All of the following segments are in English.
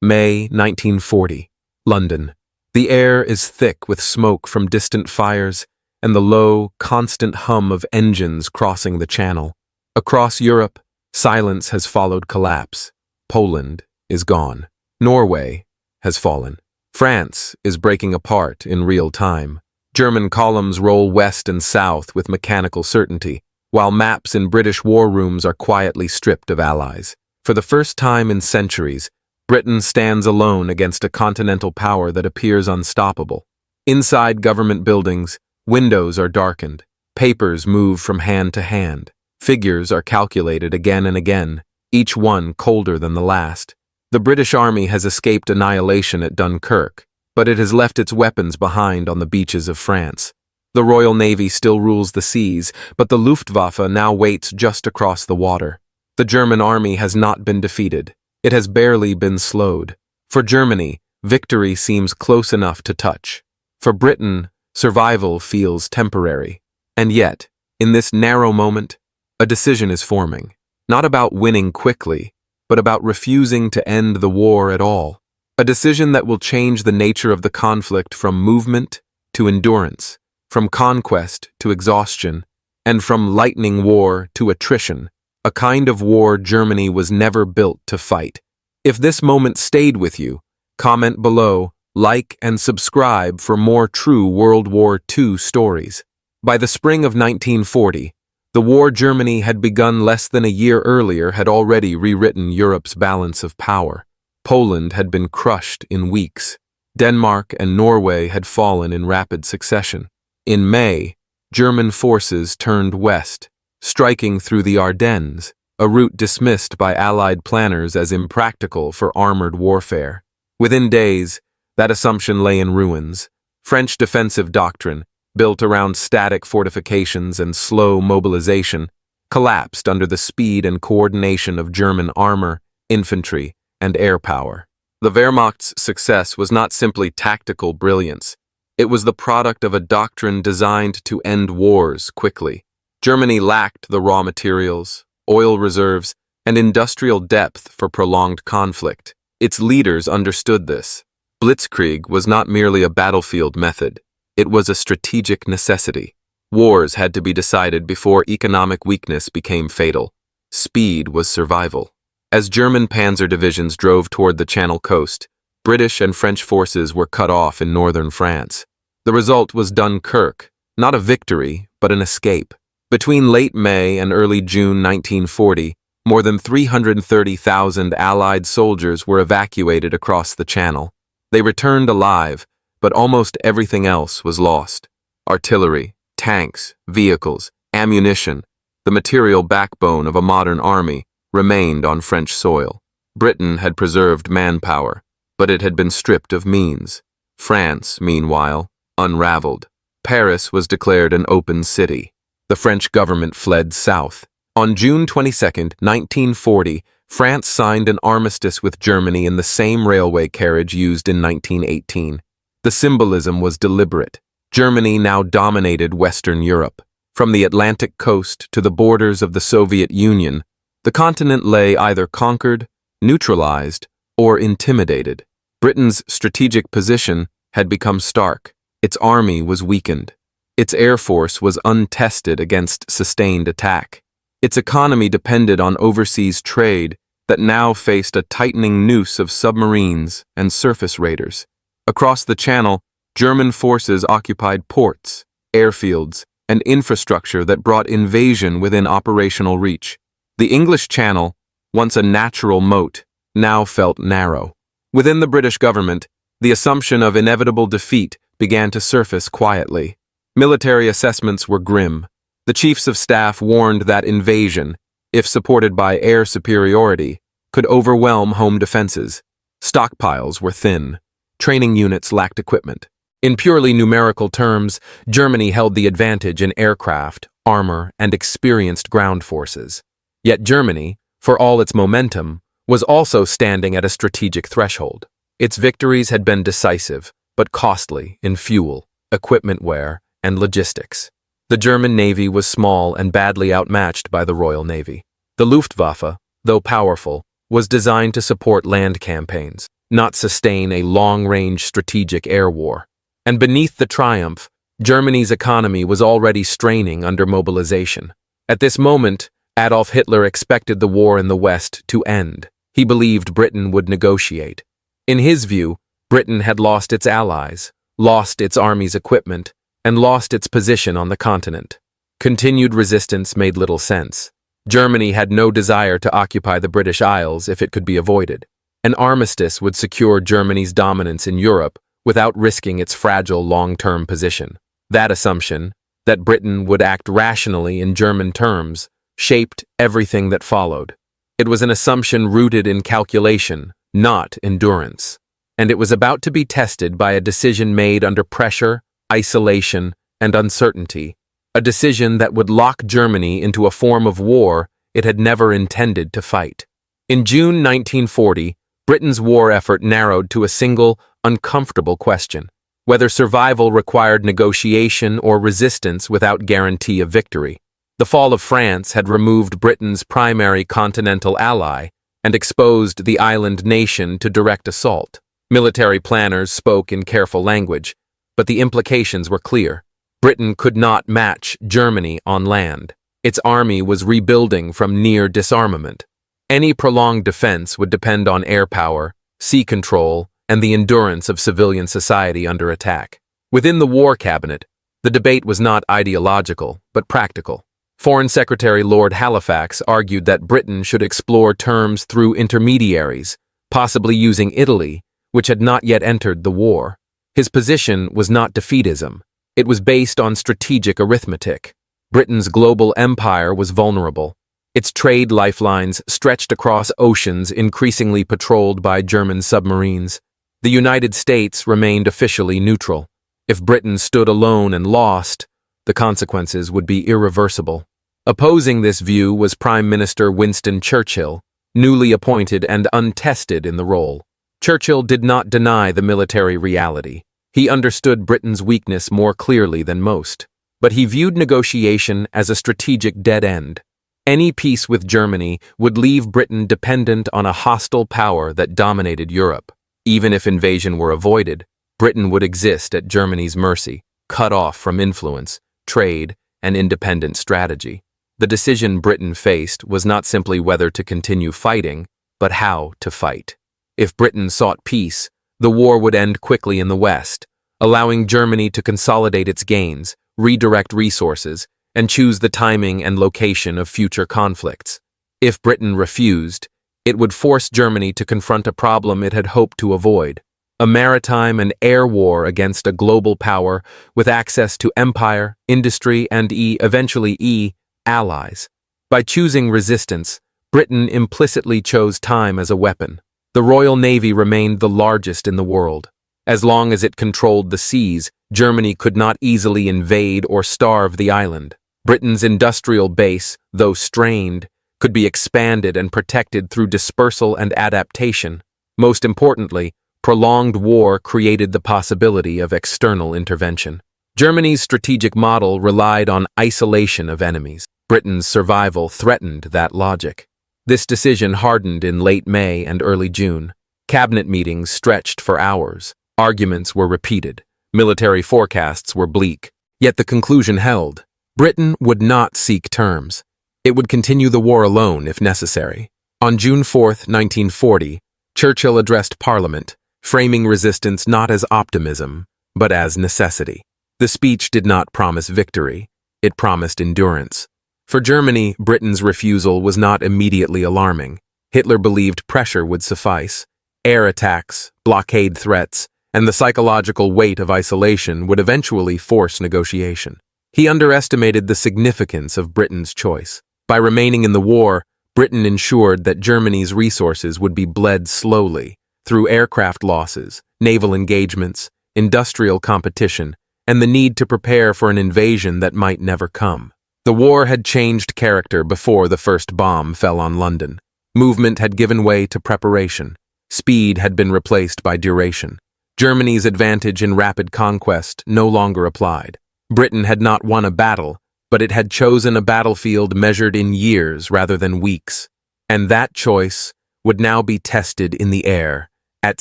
May 1940, London. The air is thick with smoke from distant fires and the low, constant hum of engines crossing the Channel. Across Europe, silence has followed collapse. Poland is gone. Norway has fallen. France is breaking apart in real time. German columns roll west and south with mechanical certainty, while maps in British war rooms are quietly stripped of allies. For the first time in centuries, Britain stands alone against a continental power that appears unstoppable. Inside government buildings, windows are darkened. Papers move from hand to hand. Figures are calculated again and again, each one colder than the last. The British Army has escaped annihilation at Dunkirk, but it has left its weapons behind on the beaches of France. The Royal Navy still rules the seas, but the Luftwaffe now waits just across the water. The German army has not been defeated. It has barely been slowed. For Germany, victory seems close enough to touch. For Britain, survival feels temporary. And yet, in this narrow moment, a decision is forming. Not about winning quickly, but about refusing to end the war at all. A decision that will change the nature of the conflict from movement to endurance, from conquest to exhaustion, and from lightning war to attrition, a kind of war Germany was never built to fight. If this moment stayed with you, comment below, like and subscribe for more true World War II stories. By the spring of 1940, the war Germany had begun less than a year earlier had already rewritten Europe's balance of power. Poland had been crushed in weeks. Denmark and Norway had fallen in rapid succession. In May, German forces turned west, striking through the Ardennes, a route dismissed by Allied planners as impractical for armored warfare. Within days, that assumption lay in ruins. French defensive doctrine, built around static fortifications and slow mobilization, collapsed under the speed and coordination of German armor, infantry, and air power. The Wehrmacht's success was not simply tactical brilliance. It was the product of a doctrine designed to end wars quickly. Germany lacked the raw materials, oil reserves, and industrial depth for prolonged conflict. Its leaders understood this. Blitzkrieg was not merely a battlefield method. It was a strategic necessity. Wars had to be decided before economic weakness became fatal. Speed was survival. As German panzer divisions drove toward the Channel coast, British and French forces were cut off in northern France. The result was Dunkirk, not a victory, but an escape. Between late May and early June 1940, more than 330,000 Allied soldiers were evacuated across the Channel. They returned alive, but almost everything else was lost. Artillery, tanks, vehicles, ammunition, the material backbone of a modern army, remained on French soil. Britain had preserved manpower, but it had been stripped of means. France, meanwhile, unraveled. Paris was declared an open city. The French government fled south. On June 22, 1940, France signed an armistice with Germany in the same railway carriage used in 1918. The symbolism was deliberate. Germany now dominated Western Europe. From the Atlantic coast to the borders of the Soviet Union, the continent lay either conquered, neutralized, or intimidated. Britain's strategic position had become stark. Its army was weakened. Its air force was untested against sustained attack. Its economy depended on overseas trade that now faced a tightening noose of submarines and surface raiders. Across the Channel, German forces occupied ports, airfields, and infrastructure that brought invasion within operational reach. The English Channel, once a natural moat, now felt narrow. Within the British government, the assumption of inevitable defeat began to surface quietly. Military assessments were grim. The chiefs of staff warned that invasion, if supported by air superiority, could overwhelm home defenses. Stockpiles were thin. Training units lacked equipment. In purely numerical terms, Germany held the advantage in aircraft, armor, and experienced ground forces. Yet Germany, for all its momentum, was also standing at a strategic threshold. Its victories had been decisive, but costly in fuel, equipment wear, and logistics. The German Navy was small and badly outmatched by the Royal Navy. The Luftwaffe, though powerful, was designed to support land campaigns. not sustain a long-range strategic air war. And beneath the triumph, Germany's economy was already straining under mobilization. At this moment, Adolf Hitler expected the war in the West to end. He believed Britain would negotiate. In his view, Britain had lost its allies, lost its army's equipment, and lost its position on the continent. Continued resistance made little sense. Germany had no desire to occupy the British Isles if it could be avoided. An armistice would secure Germany's dominance in Europe without risking its fragile long-term position. That assumption, that Britain would act rationally in German terms, shaped everything that followed. It was an assumption rooted in calculation, not endurance. And it was about to be tested by a decision made under pressure, isolation, and uncertainty. A decision that would lock Germany into a form of war it had never intended to fight. In June 1940, Britain's war effort narrowed to a single, uncomfortable question: whether survival required negotiation or resistance without guarantee of victory. The fall of France had removed Britain's primary continental ally and exposed the island nation to direct assault. Military planners spoke in careful language, but the implications were clear. Britain could not match Germany on land. Its army was rebuilding from near disarmament. Any prolonged defense would depend on air power, sea control, and the endurance of civilian society under attack. Within the War Cabinet, the debate was not ideological, but practical. Foreign Secretary Lord Halifax argued that Britain should explore terms through intermediaries, possibly using Italy, which had not yet entered the war. His position was not defeatism. It was based on strategic arithmetic. Britain's global empire was vulnerable. Its trade lifelines stretched across oceans increasingly patrolled by German submarines. The United States remained officially neutral. If Britain stood alone and lost, the consequences would be irreversible. Opposing this view was Prime Minister Winston Churchill, newly appointed and untested in the role. Churchill did not deny the military reality. He understood Britain's weakness more clearly than most, but he viewed negotiation as a strategic dead end. Any peace with Germany would leave Britain dependent on a hostile power that dominated Europe. Even if invasion were avoided, Britain would exist at Germany's mercy, cut off from influence, trade, and independent strategy. The decision Britain faced was not simply whether to continue fighting, but how to fight. If Britain sought peace, the war would end quickly in the West, allowing Germany to consolidate its gains, redirect resources, and choose the timing and location of future conflicts. If Britain refused, it would force Germany to confront a problem it had hoped to avoid: a maritime and air war against a global power with access to empire, industry, and eventually allies. By choosing resistance, Britain implicitly chose time as a weapon. The Royal Navy remained the largest in the world. As long as it controlled the seas, Germany could not easily invade or starve the island. Britain's industrial base, though strained, could be expanded and protected through dispersal and adaptation. Most importantly, prolonged war created the possibility of external intervention. Germany's strategic model relied on isolation of enemies. Britain's survival threatened that logic. This decision hardened in late May and early June. Cabinet meetings stretched for hours. Arguments were repeated. Military forecasts were bleak. Yet the conclusion held. Britain would not seek terms. It would continue the war alone if necessary. On June 4, 1940, Churchill addressed Parliament, framing resistance not as optimism, but as necessity. The speech did not promise victory. It promised endurance. For Germany, Britain's refusal was not immediately alarming. Hitler believed pressure would suffice. Air attacks, blockade threats, and the psychological weight of isolation would eventually force negotiation. He underestimated the significance of Britain's choice. By remaining in the war, Britain ensured that Germany's resources would be bled slowly through aircraft losses, naval engagements, industrial competition, and the need to prepare for an invasion that might never come. The war had changed character before the first bomb fell on London. Movement had given way to preparation. Speed had been replaced by duration. Germany's advantage in rapid conquest no longer applied. Britain had not won a battle, but it had chosen a battlefield measured in years rather than weeks. And that choice would now be tested in the air, at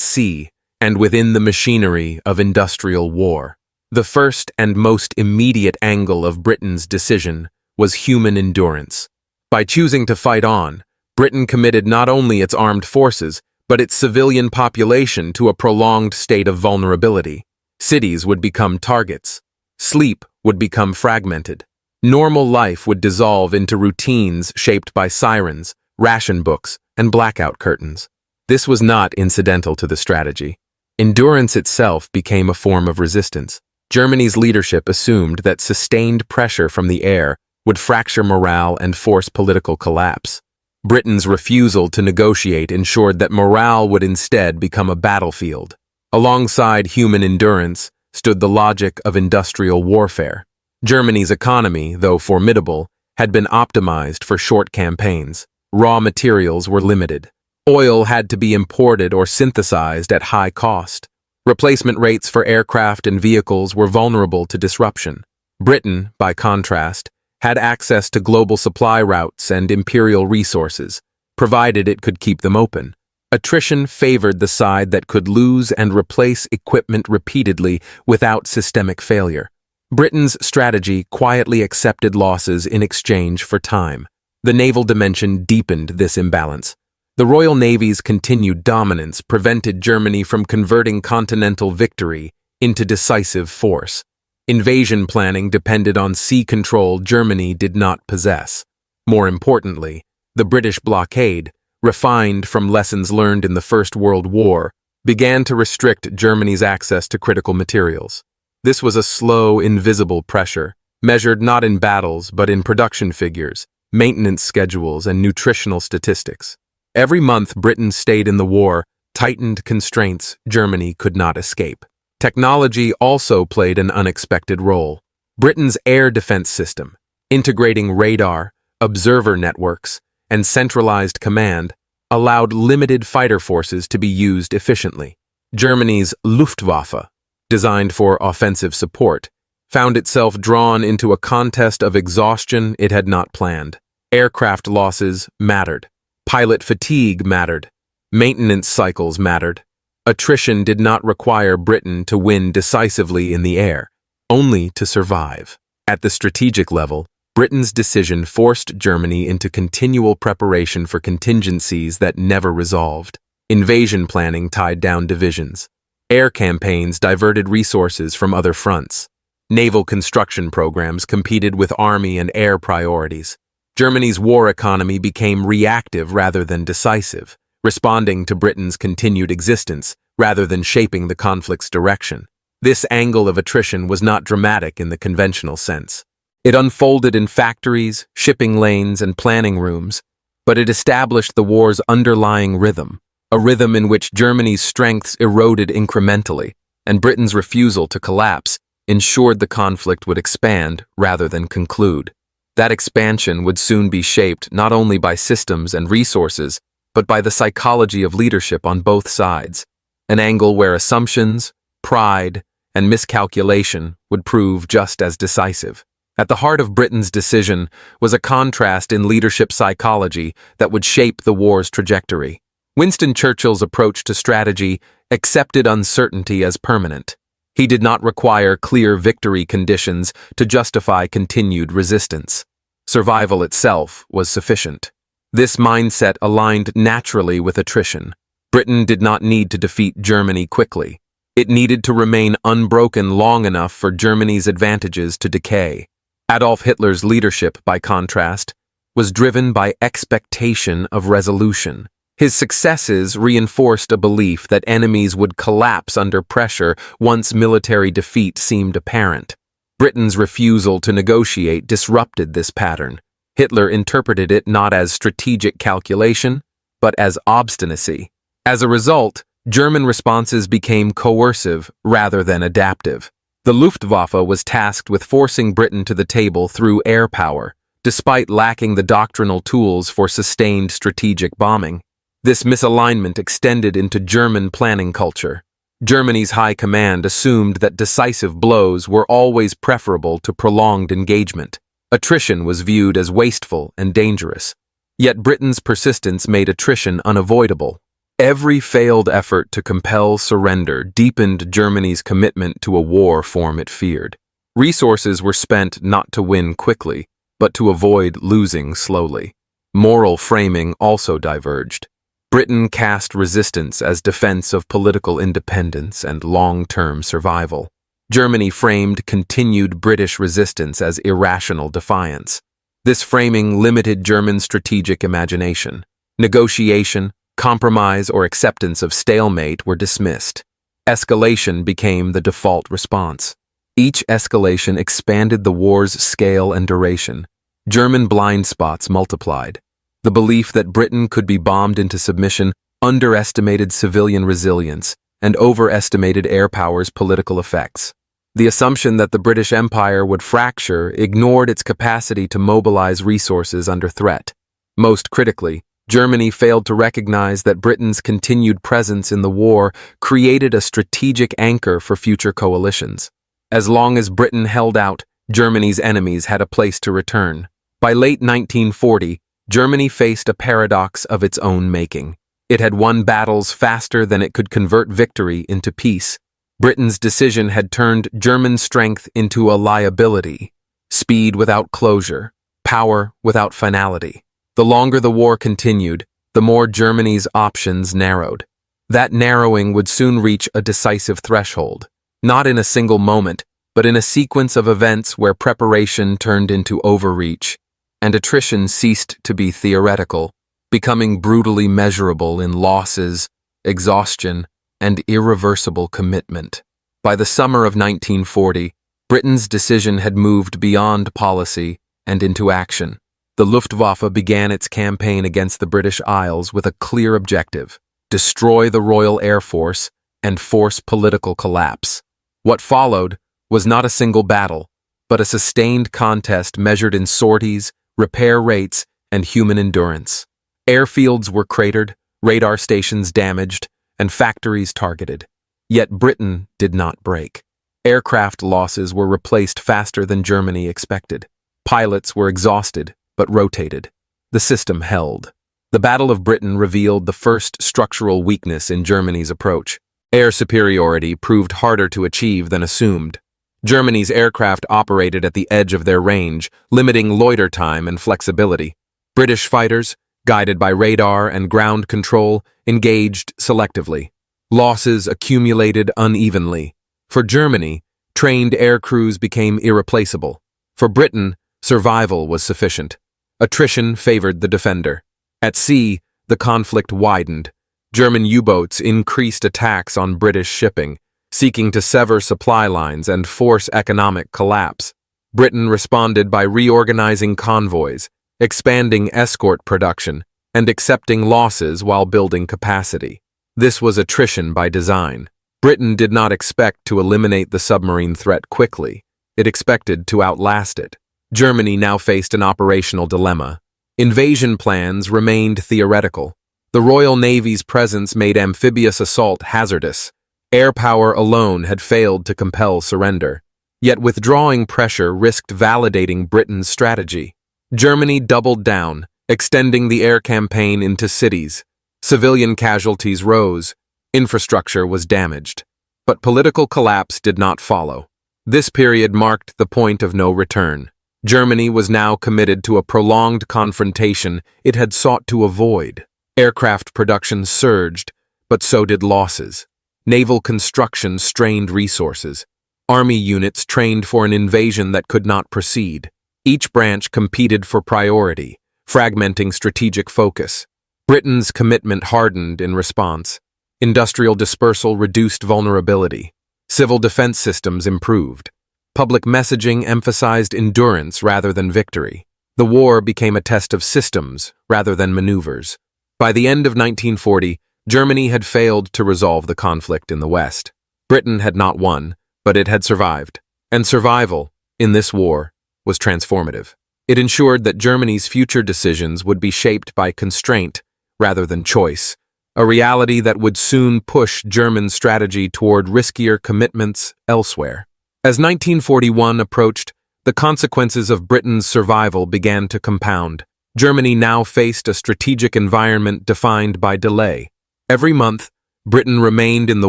sea, and within the machinery of industrial war. The first and most immediate angle of Britain's decision was human endurance. By choosing to fight on, Britain committed not only its armed forces, but its civilian population to a prolonged state of vulnerability. Cities would become targets. Sleep would become fragmented. Normal life would dissolve into routines shaped by sirens, ration books, and blackout curtains. This was not incidental to the strategy. Endurance itself became a form of resistance. Germany's leadership assumed that sustained pressure from the air would fracture morale and force political collapse. Britain's refusal to negotiate ensured that morale would instead become a battlefield. Alongside human endurance stood the logic of industrial warfare. Germany's economy, though formidable, had been optimized for short campaigns. Raw materials were limited. Oil had to be imported or synthesized at high cost. Replacement rates for aircraft and vehicles were vulnerable to disruption. Britain, by contrast, had access to global supply routes and imperial resources, provided it could keep them open. Attrition favored the side that could lose and replace equipment repeatedly without systemic failure. Britain's strategy quietly accepted losses in exchange for time. The naval dimension deepened this imbalance. The Royal Navy's continued dominance prevented Germany from converting continental victory into decisive force. Invasion planning depended on sea control Germany did not possess. More importantly, the British blockade, refined from lessons learned in the First World War, began to restrict Germany's access to critical materials. This was a slow, invisible pressure, measured not in battles but in production figures, maintenance schedules, and nutritional statistics. Every month Britain stayed in the war, tightened constraints Germany could not escape. Technology also played an unexpected role. Britain's air defense system, integrating radar, observer networks, and centralized command, allowed limited fighter forces to be used efficiently. Germany's Luftwaffe, designed for offensive support, found itself drawn into a contest of exhaustion it had not planned. Aircraft losses mattered. Pilot fatigue mattered. Maintenance cycles mattered. Attrition did not require Britain to win decisively in the air, only to survive. At the strategic level, Britain's decision forced Germany into continual preparation for contingencies that never resolved. Invasion planning tied down divisions. Air campaigns diverted resources from other fronts. Naval construction programs competed with army and air priorities. Germany's war economy became reactive rather than decisive, responding to Britain's continued existence rather than shaping the conflict's direction. This angle of attrition was not dramatic in the conventional sense. It unfolded in factories, shipping lanes, and planning rooms, but it established the war's underlying rhythm, a rhythm in which Germany's strengths eroded incrementally, and Britain's refusal to collapse ensured the conflict would expand rather than conclude. That expansion would soon be shaped not only by systems and resources, but by the psychology of leadership on both sides, an angle where assumptions, pride, and miscalculation would prove just as decisive. At the heart of Britain's decision was a contrast in leadership psychology that would shape the war's trajectory. Winston Churchill's approach to strategy accepted uncertainty as permanent. He did not require clear victory conditions to justify continued resistance. Survival itself was sufficient. This mindset aligned naturally with attrition. Britain did not need to defeat Germany quickly. It needed to remain unbroken long enough for Germany's advantages to decay. Adolf Hitler's leadership, by contrast, was driven by expectation of resolution. His successes reinforced a belief that enemies would collapse under pressure once military defeat seemed apparent. Britain's refusal to negotiate disrupted this pattern. Hitler interpreted it not as strategic calculation, but as obstinacy. As a result, German responses became coercive rather than adaptive. The Luftwaffe was tasked with forcing Britain to the table through air power, despite lacking the doctrinal tools for sustained strategic bombing. This misalignment extended into German planning culture. Germany's high command assumed that decisive blows were always preferable to prolonged engagement. Attrition was viewed as wasteful and dangerous. Yet Britain's persistence made attrition unavoidable. Every failed effort to compel surrender deepened Germany's commitment to a war form it feared. Resources were spent not to win quickly, but to avoid losing slowly. Moral framing also diverged. Britain cast resistance as defense of political independence and long-term survival. Germany framed continued British resistance as irrational defiance. This framing limited German strategic imagination. Negotiation, compromise, or acceptance of stalemate were dismissed. Escalation became the default response. Each escalation expanded the war's scale and duration. German blind spots multiplied. The belief that Britain could be bombed into submission underestimated civilian resilience and overestimated air power's political effects. The assumption that the British Empire would fracture ignored its capacity to mobilize resources under threat. Most critically, Germany failed to recognize that Britain's continued presence in the war created a strategic anchor for future coalitions. As long as Britain held out, Germany's enemies had a place to return. By late 1940, Germany faced a paradox of its own making. It had won battles faster than it could convert victory into peace. Britain's decision had turned German strength into a liability, speed without closure, power without finality. The longer the war continued, the more Germany's options narrowed. That narrowing would soon reach a decisive threshold, not in a single moment, but in a sequence of events where preparation turned into overreach, and attrition ceased to be theoretical, becoming brutally measurable in losses, exhaustion, and irreversible commitment. By the summer of 1940, Britain's decision had moved beyond policy and into action. The Luftwaffe began its campaign against the British Isles with a clear objective: destroy the Royal Air Force and force political collapse. What followed was not a single battle, but a sustained contest measured in sorties, repair rates, and human endurance. Airfields were cratered, radar stations damaged, and factories targeted. Yet Britain did not break. Aircraft losses were replaced faster than Germany expected. Pilots were exhausted, but rotated. The system held. The Battle of Britain revealed the first structural weakness in Germany's approach. Air superiority proved harder to achieve than assumed. Germany's aircraft operated at the edge of their range, limiting loiter time and flexibility. British fighters, guided by radar and ground control, engaged selectively. Losses accumulated unevenly. For Germany, trained air crews became irreplaceable. For Britain, survival was sufficient. Attrition favored the defender. At sea, the conflict widened. German U-boats increased attacks on British shipping, seeking to sever supply lines and force economic collapse. Britain responded by reorganizing convoys, expanding escort production, and accepting losses while building capacity. This was attrition by design. Britain did not expect to eliminate the submarine threat quickly. It expected to outlast it. Germany now faced an operational dilemma. Invasion plans remained theoretical. The Royal Navy's presence made amphibious assault hazardous. Air power alone had failed to compel surrender. Yet withdrawing pressure risked validating Britain's strategy. Germany doubled down, extending the air campaign into cities. Civilian casualties rose. Infrastructure was damaged. But political collapse did not follow. This period marked the point of no return. Germany was now committed to a prolonged confrontation it had sought to avoid. Aircraft production surged, but so did losses. Naval construction strained resources. Army units trained for an invasion that could not proceed. Each branch competed for priority, fragmenting strategic focus. Britain's commitment hardened in response. Industrial dispersal reduced vulnerability. Civil defense systems improved. Public messaging emphasized endurance rather than victory. The war became a test of systems rather than maneuvers. By the end of 1940, Germany had failed to resolve the conflict in the West. Britain had not won, but it had survived. And survival, in this war, was transformative. It ensured that Germany's future decisions would be shaped by constraint rather than choice, a reality that would soon push German strategy toward riskier commitments elsewhere. As 1941 approached, the consequences of Britain's survival began to compound. Germany now faced a strategic environment defined by delay. Every month, Britain remained in the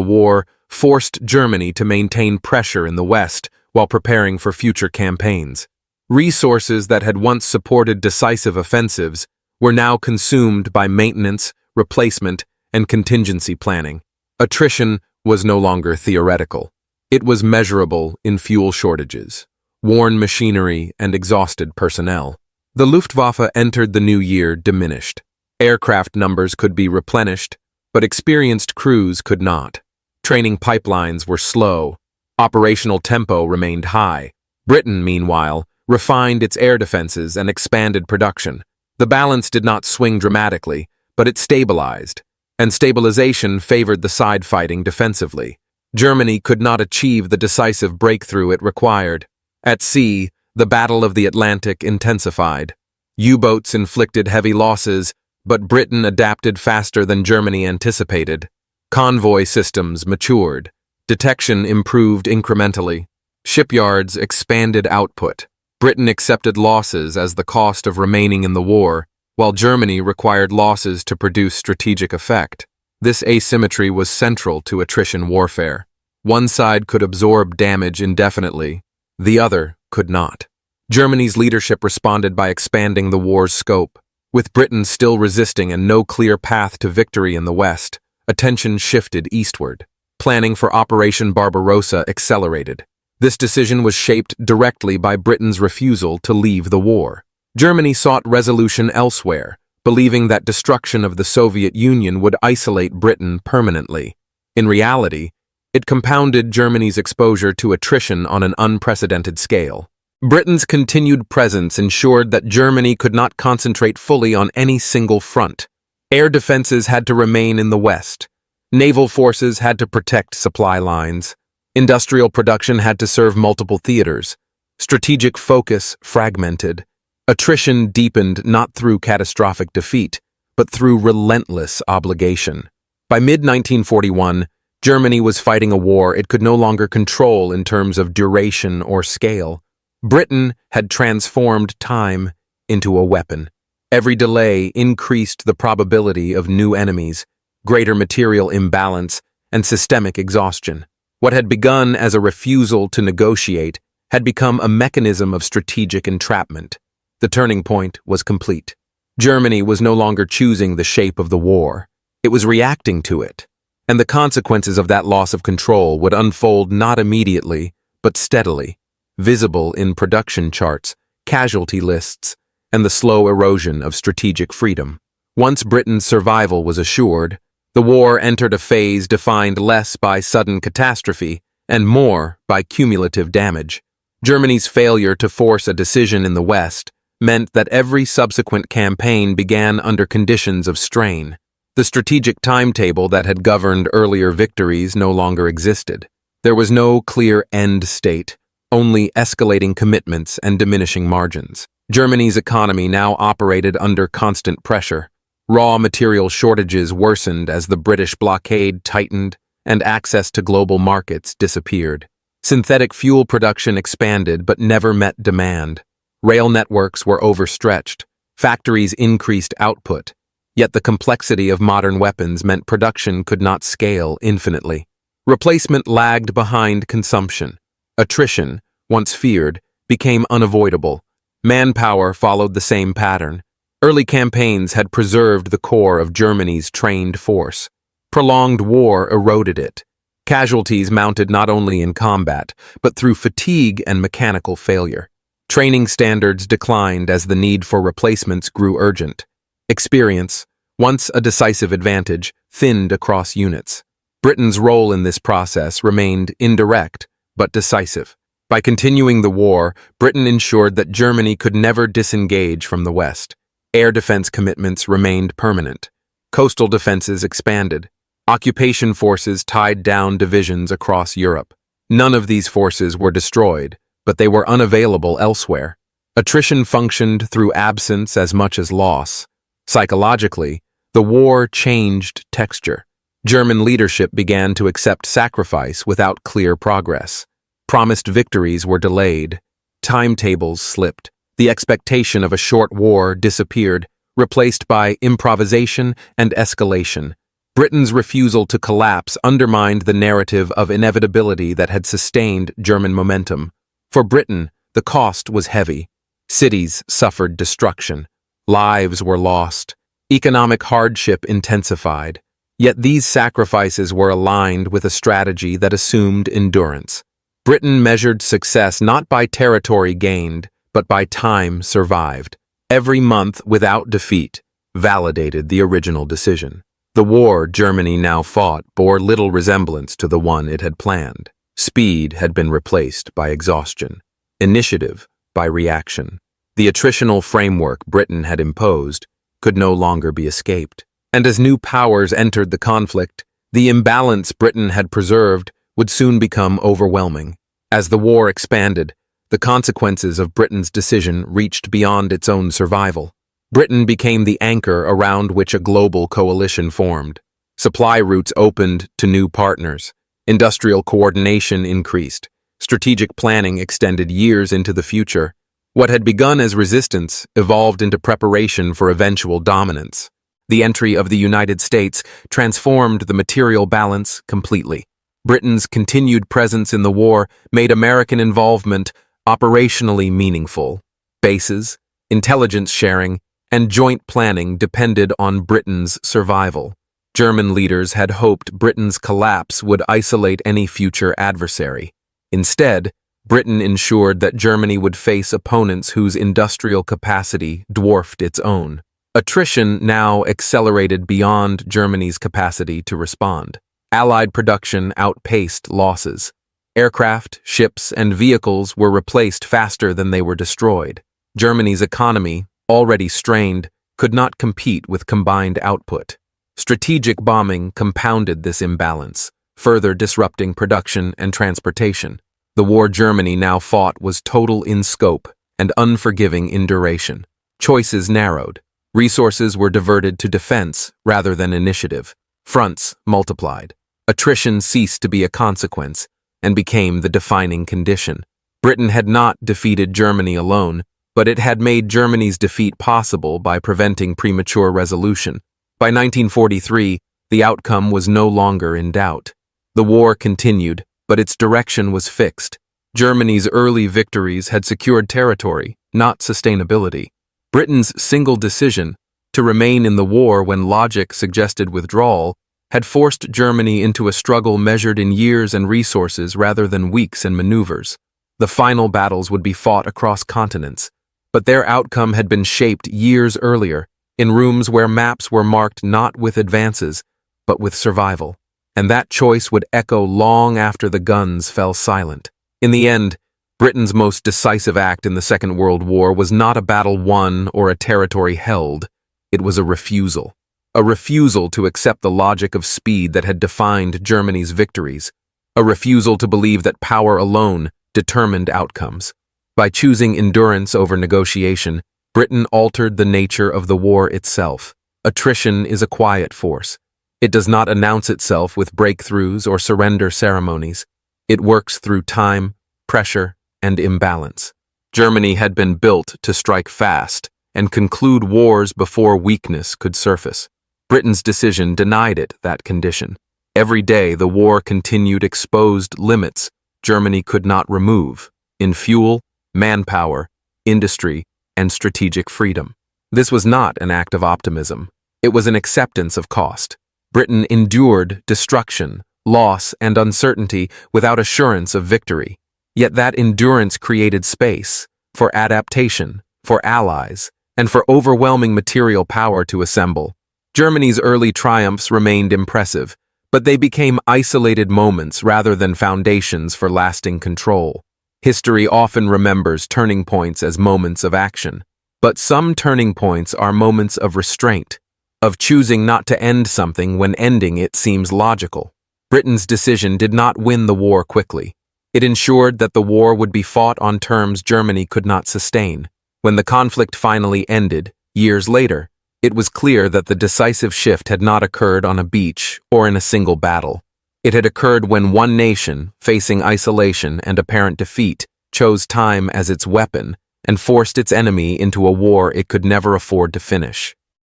war, forced Germany to maintain pressure in the West while preparing for future campaigns. Resources that had once supported decisive offensives were now consumed by maintenance, replacement, and contingency planning. Attrition was no longer theoretical. It was measurable in fuel shortages, worn machinery, and exhausted personnel. The Luftwaffe entered the new year diminished. Aircraft numbers could be replenished, but experienced crews could not. Training pipelines were slow. Operational tempo remained high. Britain, meanwhile, refined its air defenses and expanded production. The balance did not swing dramatically, but it stabilized, and stabilization favored the side fighting defensively. Germany could not achieve the decisive breakthrough it required. At sea, the Battle of the Atlantic intensified. U-boats inflicted heavy losses, but Britain adapted faster than Germany anticipated. Convoy systems matured. Detection improved incrementally. Shipyards expanded output. Britain accepted losses as the cost of remaining in the war, while Germany required losses to produce strategic effect. This asymmetry was central to attrition warfare. One side could absorb damage indefinitely, the other could not. Germany's leadership responded by expanding the war's scope. With Britain still resisting and no clear path to victory in the West, attention shifted eastward. Planning for Operation Barbarossa accelerated. This decision was shaped directly by Britain's refusal to leave the war. Germany sought resolution elsewhere, believing that destruction of the Soviet Union would isolate Britain permanently. In reality, it compounded Germany's exposure to attrition on an unprecedented scale. Britain's continued presence ensured that Germany could not concentrate fully on any single front. Air defenses had to remain in the West. Naval forces had to protect supply lines. Industrial production had to serve multiple theaters. Strategic focus fragmented. Attrition deepened not through catastrophic defeat, but through relentless obligation. By mid-1941, Germany was fighting a war it could no longer control in terms of duration or scale. Britain had transformed time into a weapon. Every delay increased the probability of new enemies, greater material imbalance, and systemic exhaustion. What had begun as a refusal to negotiate had become a mechanism of strategic entrapment. The turning point was complete. Germany was no longer choosing the shape of the war. It was reacting to it. And the consequences of that loss of control would unfold not immediately, but steadily, visible in production charts, casualty lists, and the slow erosion of strategic freedom. Once Britain's survival was assured, the war entered a phase defined less by sudden catastrophe and more by cumulative damage. Germany's failure to force a decision in the West meant that every subsequent campaign began under conditions of strain. The strategic timetable that had governed earlier victories no longer existed. There was no clear end state, only escalating commitments and diminishing margins. Germany's economy now operated under constant pressure. Raw material shortages worsened as the British blockade tightened and access to global markets disappeared. Synthetic fuel production expanded but never met demand. Rail networks were overstretched. Factories increased output. Yet the complexity of modern weapons meant production could not scale infinitely. Replacement lagged behind consumption. Attrition, once feared, became unavoidable. Manpower followed the same pattern. Early campaigns had preserved the core of Germany's trained force. Prolonged war eroded it. Casualties mounted not only in combat, but through fatigue and mechanical failure. Training standards declined as the need for replacements grew urgent. Experience, once a decisive advantage, thinned across units. Britain's role in this process remained indirect, but decisive. By continuing the war, Britain ensured that Germany could never disengage from the West. Air defense commitments remained permanent. Coastal defenses expanded. Occupation forces tied down divisions across Europe. None of these forces were destroyed, but they were unavailable elsewhere. Attrition functioned through absence as much as loss. Psychologically, the war changed texture. German leadership began to accept sacrifice without clear progress. Promised victories were delayed. Timetables slipped. The expectation of a short war disappeared, replaced by improvisation and escalation. Britain's refusal to collapse undermined the narrative of inevitability that had sustained German momentum. For Britain, the cost was heavy. Cities suffered destruction. Lives were lost. Economic hardship intensified. Yet these sacrifices were aligned with a strategy that assumed endurance. Britain measured success not by territory gained, but by time survived. Every month without defeat validated the original decision. The war Germany now fought bore little resemblance to the one it had planned. Speed had been replaced by exhaustion, initiative by reaction. The attritional framework Britain had imposed could no longer be escaped. And as new powers entered the conflict, the imbalance Britain had preserved would soon become overwhelming. As the war expanded, the consequences of Britain's decision reached beyond its own survival. Britain became the anchor around which a global coalition formed. Supply routes opened to new partners. Industrial coordination increased. Strategic planning extended years into the future. What had begun as resistance evolved into preparation for eventual dominance. The entry of the United States transformed the material balance completely. Britain's continued presence in the war made American involvement operationally meaningful. Bases, intelligence sharing, and joint planning depended on Britain's survival. German leaders had hoped Britain's collapse would isolate any future adversary. Instead, Britain ensured that Germany would face opponents whose industrial capacity dwarfed its own. Attrition now accelerated beyond Germany's capacity to respond. Allied production outpaced losses. Aircraft, ships, and vehicles were replaced faster than they were destroyed. Germany's economy, already strained, could not compete with combined output. Strategic bombing compounded this imbalance, further disrupting production and transportation. The war Germany now fought was total in scope and unforgiving in duration. Choices narrowed. Resources were diverted to defense rather than initiative. Fronts multiplied. Attrition ceased to be a consequence and became the defining condition. Britain had not defeated Germany alone, but it had made Germany's defeat possible by preventing premature resolution. By 1943, the outcome was no longer in doubt. The war continued, but its direction was fixed. Germany's early victories had secured territory, not sustainability. Britain's single decision, to remain in the war when logic suggested withdrawal, had forced Germany into a struggle measured in years and resources rather than weeks and maneuvers. The final battles would be fought across continents, but their outcome had been shaped years earlier, in rooms where maps were marked not with advances, but with survival. And that choice would echo long after the guns fell silent. In the end, Britain's most decisive act in the Second World War was not a battle won or a territory held. It was a refusal. A refusal to accept the logic of speed that had defined Germany's victories. A refusal to believe that power alone determined outcomes. By choosing endurance over negotiation, Britain altered the nature of the war itself. Attrition is a quiet force. It does not announce itself with breakthroughs or surrender ceremonies. It works through time, pressure, and imbalance. Germany had been built to strike fast and conclude wars before weakness could surface. Britain's decision denied it that condition. Every day the war continued exposed limits Germany could not remove in fuel, manpower, industry, and strategic freedom. This was not an act of optimism. It was an acceptance of cost. Britain endured destruction, loss, and uncertainty without assurance of victory. Yet that endurance created space for adaptation, for allies, and for overwhelming material power to assemble. Germany's early triumphs remained impressive, but they became isolated moments rather than foundations for lasting control. History often remembers turning points as moments of action, but some turning points are moments of restraint, of choosing not to end something when ending it seems logical. Britain's decision did not win the war quickly. It ensured that the war would be fought on terms Germany could not sustain. When the conflict finally ended, years later, it was clear that the decisive shift had not occurred on a beach or in a single battle. It had occurred when one nation, facing isolation and apparent defeat, chose time as its weapon and forced its enemy into a war it could never afford to finish.